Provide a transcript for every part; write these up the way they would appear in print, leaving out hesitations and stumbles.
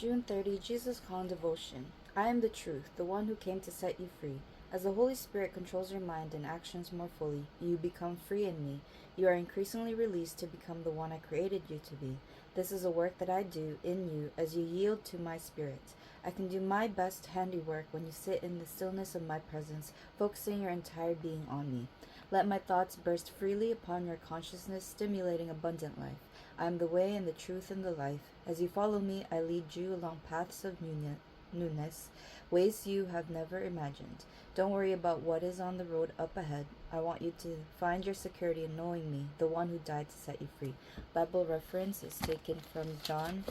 June 30, Jesus Calling Devotion. I am the truth, the one who came to set you free. As the Holy Spirit controls your mind and actions more fully, you become free in me. You are increasingly released to become the one I created you to be. This is a work that I do in you as you yield to my spirit. I can do my best handiwork when you sit in the stillness of my presence, focusing your entire being on me. Let my thoughts burst freely upon your consciousness, stimulating abundant life. I am the way and the truth and the life. As you follow me, I lead you along paths of newness, ways you have never imagined. Don't worry about what is on the road up ahead. I want you to find your security in knowing me, the one who died to set you free. Bible reference is taken from John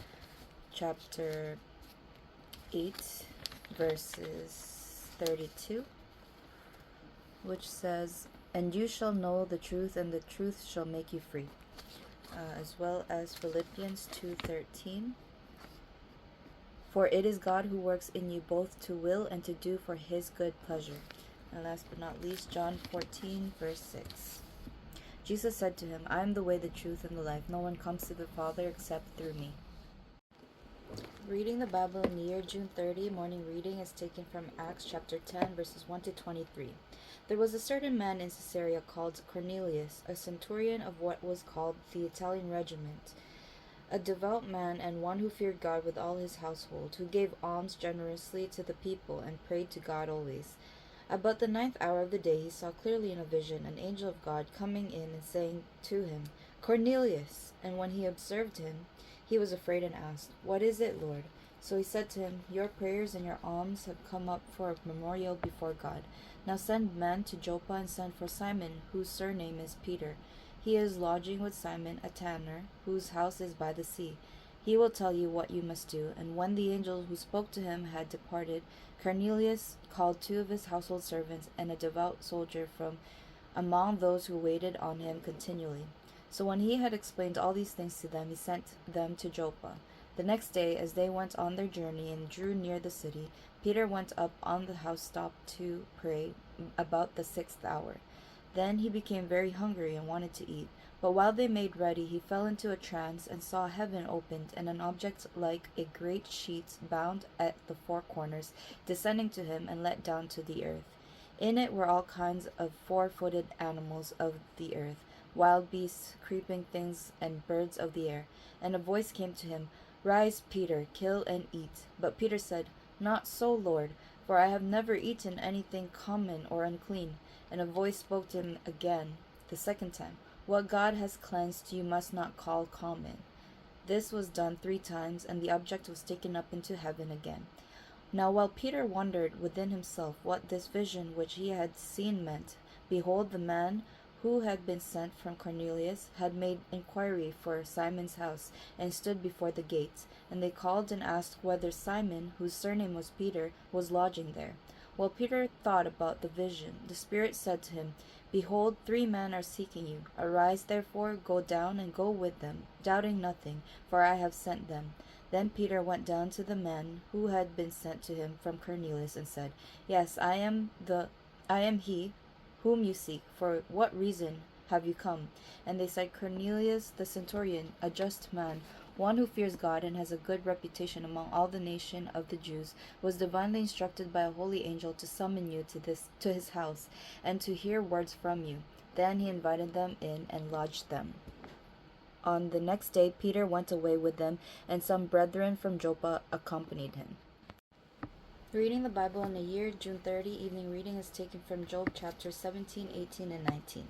chapter 8, verses 32, which says, "And you shall know the truth, and the truth shall make you free." As well as Philippians 2:13. For it is God who works in you both to will and to do for his good pleasure. And last but not least, John 14, verse 6. Jesus said to him, I am the way, the truth, and the life. No one comes to the Father except through me. Reading the Bible in the year June 30, morning reading is taken from Acts chapter 10, verses 1 to 23. There was a certain man in Caesarea called Cornelius, a centurion of what was called the Italian regiment, a devout man and one who feared God with all his household, who gave alms generously to the people and prayed to God always. About the 9th hour of the day he saw clearly in a vision an angel of God coming in and saying to him, Cornelius! And when he observed him, he was afraid and asked, What is it, Lord? So he said to him, Your prayers and your alms have come up for a memorial before God. Now send men to Joppa and send for Simon, whose surname is Peter. He is lodging with Simon, a tanner, whose house is by the sea. He will tell you what you must do. And when the angel who spoke to him had departed, Cornelius called 2 of his household servants and a devout soldier from among those who waited on him continually. So when he had explained all these things to them, he sent them to Joppa. The next day, as they went on their journey and drew near the city, Peter went up on the housetop to pray about the 6th hour. Then he became very hungry and wanted to eat. But while they made ready, he fell into a trance and saw heaven opened and an object like a great sheet bound at the 4 corners, descending to him and let down to the earth. In it were all kinds of 4-footed animals of the earth, wild beasts, creeping things, and birds of the air. And a voice came to him, Rise, Peter, kill and eat. But Peter said, Not so, Lord, for I have never eaten anything common or unclean. And a voice spoke to him again, the second time, What God has cleansed you must not call common. This was done 3 times, and the object was taken up into heaven again. Now while Peter wondered within himself what this vision which he had seen meant, behold, the man who had been sent from Cornelius had made inquiry for Simon's house, and stood before the gates. And they called and asked whether Simon, whose surname was Peter, was lodging there. While Peter thought about the vision, the Spirit said to him, Behold, 3 men are seeking you. Arise, therefore, go down and go with them, doubting nothing, for I have sent them. Then Peter went down to the men who had been sent to him from Cornelius and said, Yes, I am he whom you seek. For what reason have you come? And they said, Cornelius the centurion, a just man, one who fears God and has a good reputation among all the nation of the Jews, was divinely instructed by a holy angel to summon you to his house, and to hear words from you. Then he invited them in and lodged them. On the next day Peter went away with them, and some brethren from Joppa accompanied him. Reading the Bible in a year, June 30, evening reading is taken from Job chapters 17, 18, and 19.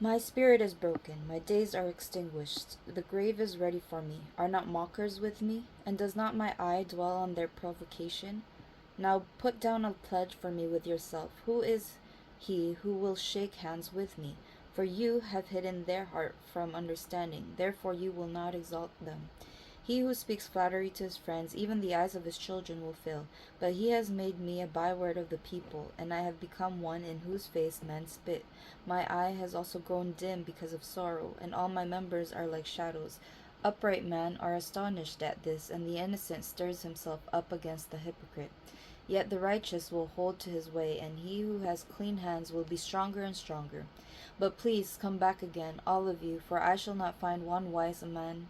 My spirit is broken, my days are extinguished, the grave is ready for me. Are not mockers with me? And does not my eye dwell on their provocation? Now put down a pledge for me with yourself. Who is he who will shake hands with me? For you have hidden their heart from understanding, therefore you will not exalt them. He who speaks flattery to his friends, even the eyes of his children will fail. But he has made me a byword of the people, and I have become one in whose face men spit. My eye has also grown dim because of sorrow, and all my members are like shadows. Upright men are astonished at this, and the innocent stirs himself up against the hypocrite. Yet the righteous will hold to his way, and he who has clean hands will be stronger and stronger. But please come back again, all of you, for I shall not find one wise man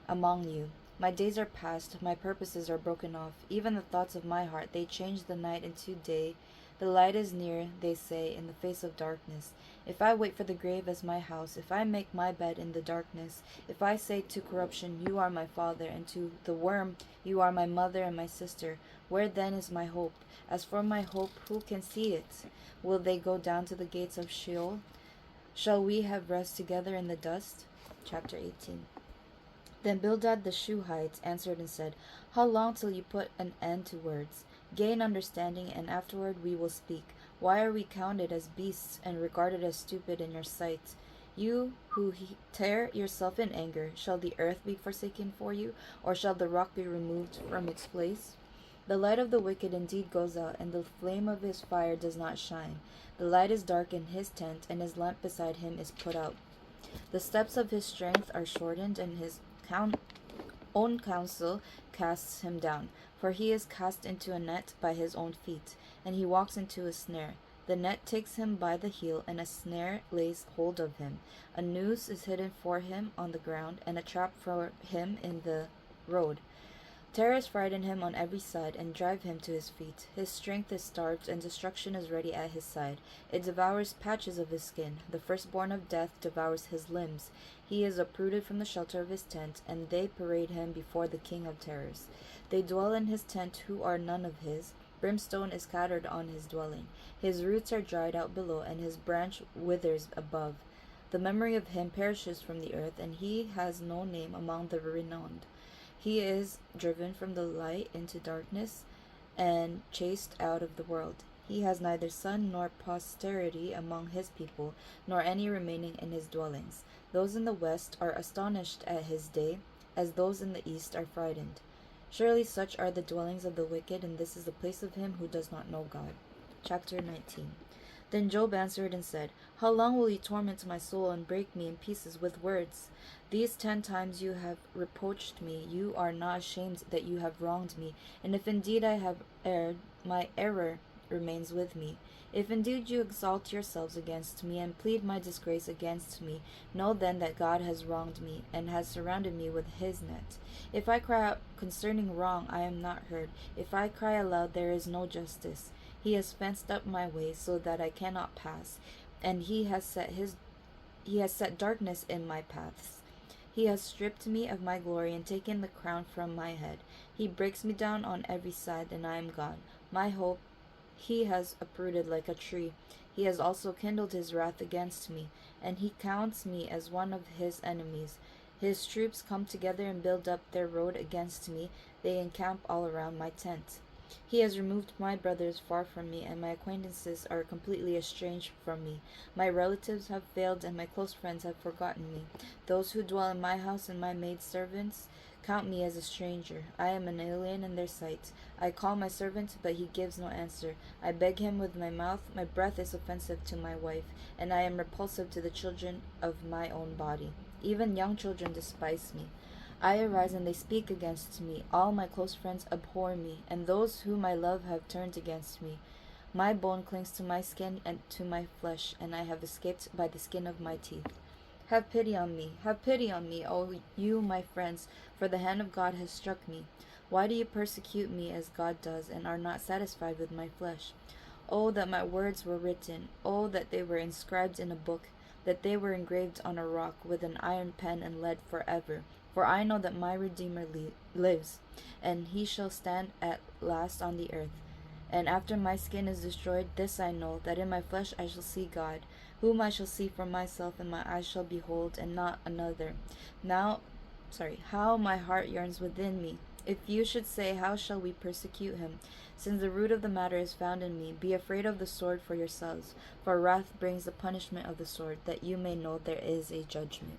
among you. My days are past, my purposes are broken off. Even the thoughts of my heart, they change the night into day. The light is near, they say, in the face of darkness. If I wait for the grave as my house, if I make my bed in the darkness, if I say to corruption, you are my father, and to the worm, you are my mother and my sister, where then is my hope? As for my hope, who can see it? Will they go down to the gates of Sheol? Shall we have rest together in the dust? Chapter 18. Then Bildad the Shuhite answered and said, How long till you put an end to words? Gain understanding, and afterward we will speak. Why are we counted as beasts and regarded as stupid in your sight? You who tear yourself in anger, shall the earth be forsaken for you, or shall the rock be removed from its place? The light of the wicked indeed goes out, and the flame of his fire does not shine. The light is dark in his tent, and his lamp beside him is put out. The steps of his strength are shortened, and his own counsel casts him down. For he is cast into a net by his own feet, and he walks into a snare. The net takes him by the heel, and a snare lays hold of him. A noose is hidden for him on the ground, and a trap for him in the road. Terrors frighten him on every side, and drive him to his feet. His strength is starved, and destruction is ready at his side. It devours patches of his skin. The firstborn of death devours his limbs. He is uprooted from the shelter of his tent, and they parade him before the king of terrors. They dwell in his tent who are none of his. Brimstone is scattered on his dwelling. His roots are dried out below, and his branch withers above. The memory of him perishes from the earth, and he has no name among the renowned. He is driven from the light into darkness, and chased out of the world. He has neither son nor posterity among his people, nor any remaining in his dwellings. Those in the west are astonished at his day, as those in the east are frightened. Surely such are the dwellings of the wicked, and this is the place of him who does not know God. Chapter 19. Then Job answered and said, How long will you torment my soul and break me in pieces with words? These 10 times you have reproached me. You are not ashamed that you have wronged me. And if indeed I have erred, my error remains with me. If indeed you exalt yourselves against me and plead my disgrace against me, know then that God has wronged me and has surrounded me with his net. If I cry out concerning wrong, I am not heard. If I cry aloud, there is no justice. He has fenced up my way so that I cannot pass, and he has set darkness in my paths. He has stripped me of my glory and taken the crown from my head. He breaks me down on every side, and I am gone. My hope he has uprooted like a tree. He has also kindled his wrath against me, and he counts me as one of his enemies. His troops come together and build up their road against me. They encamp all around my tent. He has removed my brothers far from me, and my acquaintances are completely estranged from me. My relatives have failed, and my close friends have forgotten me. Those who dwell in my house and my maidservants count me as a stranger. I am an alien in their sight. I call my servant, but he gives no answer. I beg him with my mouth. My breath is offensive to my wife, and I am repulsive to the children of my own body. Even young children despise me. I arise, and they speak against me. All my close friends abhor me, and those whom I love have turned against me. My bone clings to my skin and to my flesh, and I have escaped by the skin of my teeth. Have pity on me, O you, my friends, for the hand of God has struck me. Why do you persecute me as God does, and are not satisfied with my flesh? Oh, that my words were written! Oh, that they were inscribed in a book, that they were engraved on a rock with an iron pen and lead forever. For I know that my Redeemer lives, and he shall stand at last on the earth. And after my skin is destroyed, this I know, that in my flesh I shall see God, whom I shall see for myself, and my eyes shall behold, and not another. How my heart yearns within me. If you should say, How shall we persecute him? Since the root of the matter is found in me, be afraid of the sword for yourselves, for wrath brings the punishment of the sword, that you may know there is a judgment.